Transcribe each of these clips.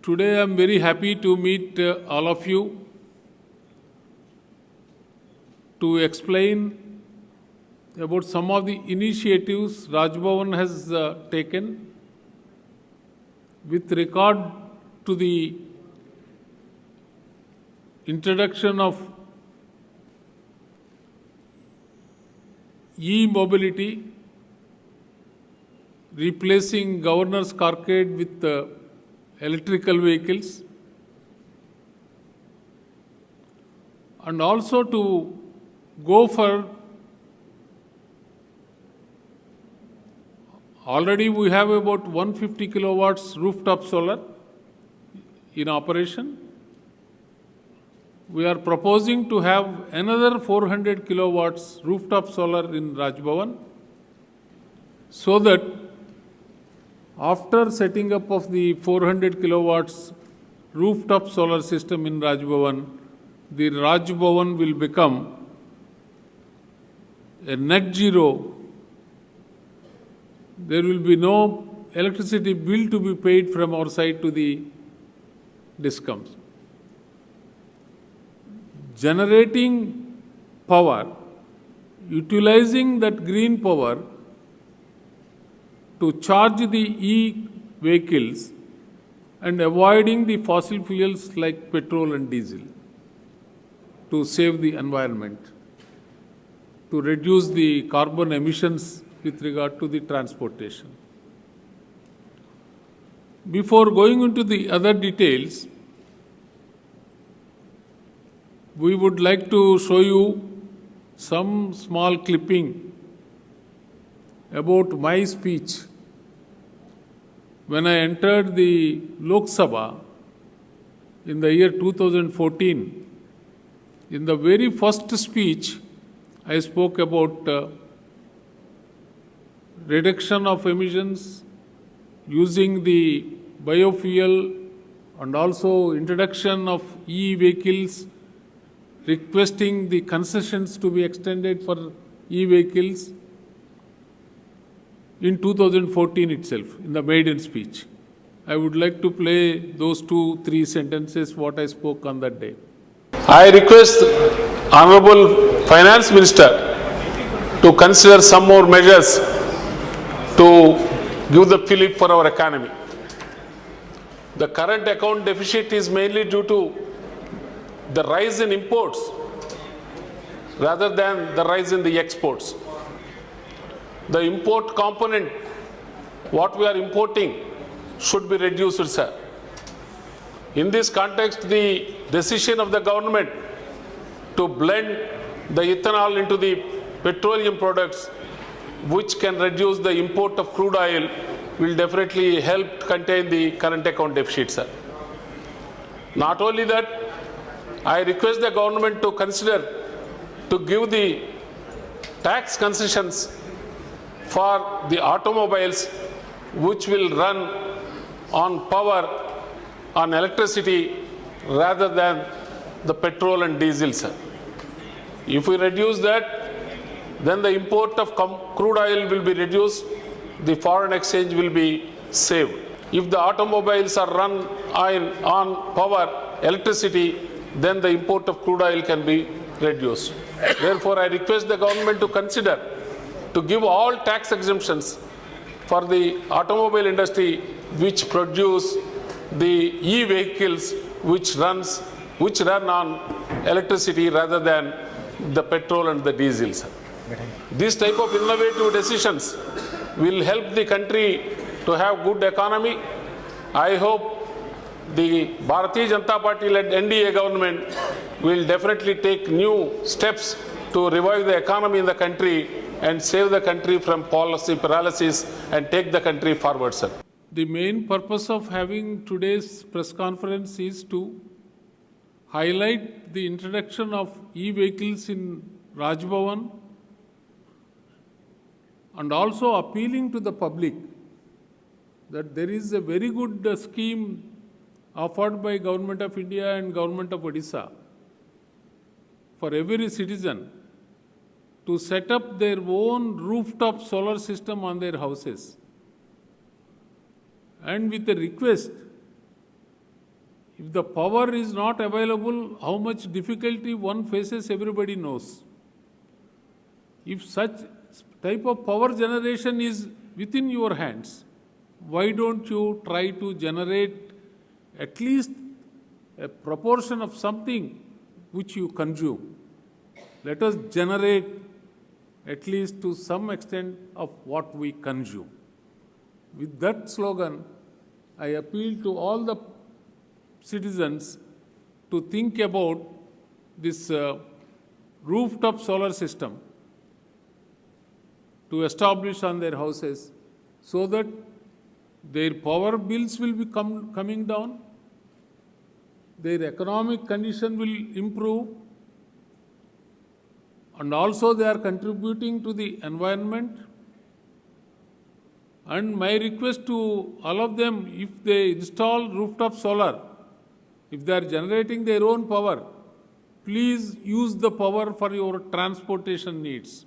Today I am very happy to meet all of you to explain about some of the initiatives Raj Bhavan has taken with regard to the introduction of e-mobility, replacing governor's carcade with electrical vehicles, and also to go for, already we have about 150 kilowatts rooftop solar in operation. We are proposing to have another 400 kilowatts rooftop solar in Raj Bhavan, so that after setting up of the 400 kilowatts rooftop solar system in Raj Bhavan, the Raj Bhavan will become a net zero. There will be no electricity bill to be paid from our side to the DISCOMs. Generating power, utilizing that green power to charge the e-vehicles and avoiding the fossil fuels like petrol and diesel to save the environment, to reduce the carbon emissions with regard to the transportation. Before going into the other details, we would like to show you some small clipping about my speech when I entered the Lok Sabha in the year 2014. In the very first speech, I spoke about reduction of emissions using the biofuel and also introduction of e-vehicles, requesting the concessions to be extended for e-vehicles in 2014 itself, in the maiden speech. I would like to play those 2-3 sentences what I spoke on that day. I request Honorable Finance Minister to consider some more measures to give the fillip for our economy. The current account deficit is mainly due to the rise in imports rather than the rise in the exports. The import component, what we are importing, should be reduced, sir. In this context, the decision of the government to blend the ethanol into the petroleum products, which can reduce the import of crude oil, will definitely help contain the current account deficit, sir. Not only that, I request the government to consider to give the tax concessions for the automobiles which will run on power, on electricity, rather than the petrol and diesel, sir. If we reduce that, then the import of crude oil will be reduced, the foreign exchange will be saved. If the automobiles are run on power, electricity, then the import of crude oil can be reduced. Therefore, I request the government to consider to give all tax exemptions for the automobile industry which produce the e-vehicles which run on electricity rather than the petrol and the diesel, sir. This type of innovative decisions will help the country to have good economy. I hope the Bharatiya Janata Party-led NDA government will definitely take new steps to revive the economy in the country and save the country from policy paralysis and take the country forward, sir. The main purpose of having today's press conference is to highlight the introduction of e-vehicles in Raj Bhavan and also appealing to the public that there is a very good scheme offered by Government of India and Government of Odisha for every citizen to set up their own rooftop solar system on their houses, and with a request If the power is not available, how much difficulty one faces, everybody knows. If such type of power generation is within your hands, why don't you try to generate at least a proportion of something which you consume? Let us generate at least to some extent of what we consume. With that slogan, I appeal to all the citizens to think about this rooftop solar system to establish on their houses so that their power bills will be coming down, their economic condition will improve, and also they are contributing to the environment. And my request to all of them, if they install rooftop solar, if they are generating their own power, please use the power for your transportation needs.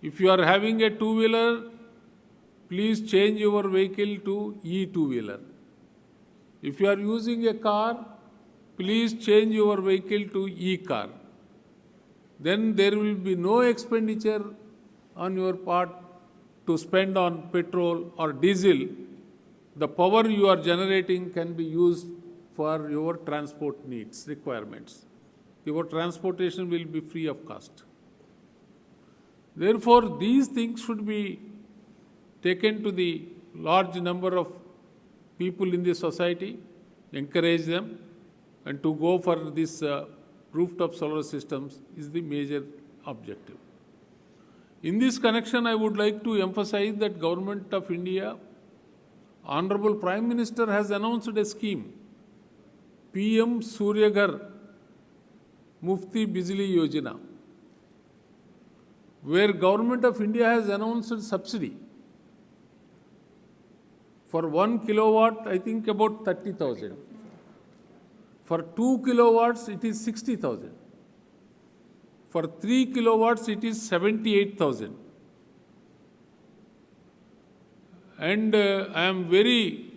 If you are having a two-wheeler, please change your vehicle to e-two-wheeler. If you are using a car, please change your vehicle to e-car. Then there will be no expenditure on your part to spend on petrol or diesel. The power you are generating can be used for your transport needs, requirements. Your transportation will be free of cost. Therefore, these things should be taken to the large number of people in the society, encourage them, and to go for this rooftop solar systems is the major objective. In this connection, I would like to emphasize that Government of India, Honorable Prime Minister has announced a scheme, PM Suryaghar Mufti Bijli Yojana, where Government of India has announced subsidy. For 1 kilowatt, I think about 30,000. For 2 kilowatts, it is 60,000. For 3 kilowatts, it is 78,000. And I am very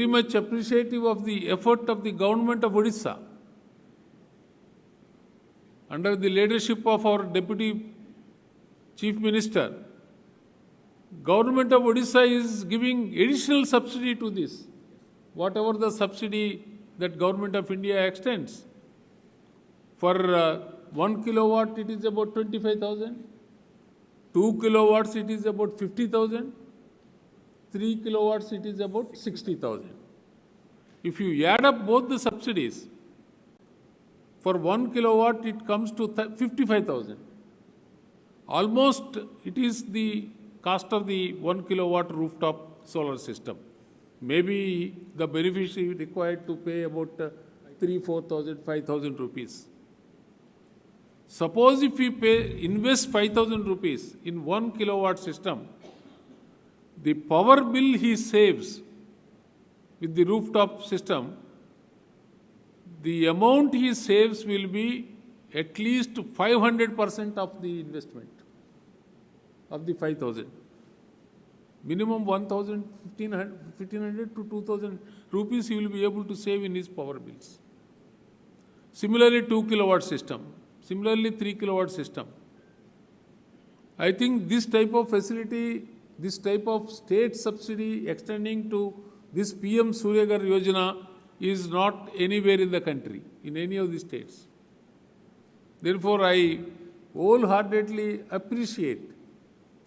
much appreciative of the effort of the government of Odisha, under the leadership of our Deputy Chief Minister. Government of Odisha is giving additional subsidy to this, whatever the subsidy that Government of India extends. For 1 kilowatt, it is about 25,000. 2 kilowatts, it is about 50,000. 3 kilowatts, it is about 60,000. If you add up both the subsidies, for 1 kilowatt, it comes to 55,000. Almost it is the cost of the 1 kilowatt rooftop solar system. Maybe the beneficiary required to pay about 3,000, 4,000, 5,000 rupees. Suppose if we invest 5,000 rupees in 1 kilowatt system, the power bill he saves with the rooftop system, the amount he saves will be at least 500% of the investment of the 5,000. Minimum 1,000, 1,500 to 2,000 rupees he will be able to save in his power bills. Similarly, 2 kilowatt system. Similarly, 3 kilowatt system. I think this type of facility, this type of state subsidy extending to this PM Suryaghar Yojana is not anywhere in the country, in any of the states. Therefore, I wholeheartedly appreciate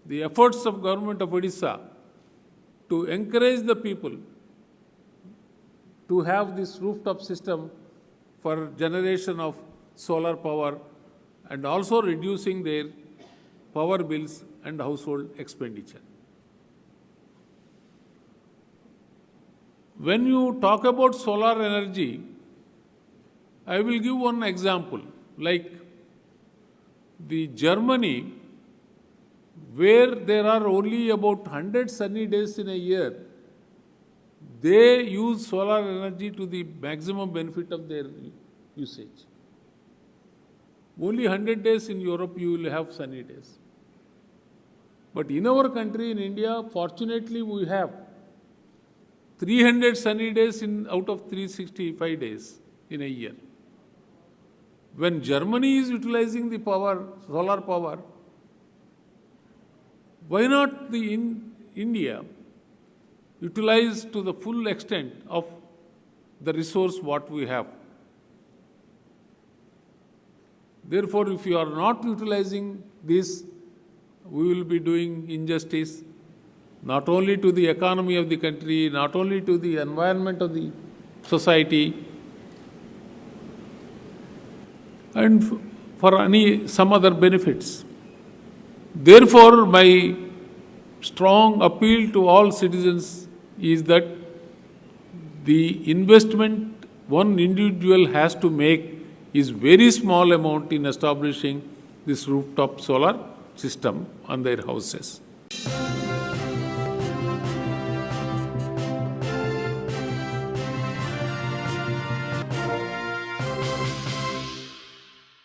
the efforts of Government of Odisha to encourage the people to have this rooftop system for generation of solar power and also reducing their power bills and household expenditure. When you talk about solar energy, I will give one example. Like the Germany, where there are only about 100 sunny days in a year, they use solar energy to the maximum benefit of their usage. Only 100 days in Europe you will have sunny days. But in our country, in India, fortunately we have 300 sunny days out of 365 days in a year. When Germany is utilizing the power, solar power, why not India utilize to the full extent of the resource what we have? Therefore, if you are not utilizing this, we will be doing injustice not only to the economy of the country, not only to the environment of the society, and for some other benefits. Therefore, my strong appeal to all citizens is that the investment one individual has to make is very small amount in establishing this rooftop solar system on their houses.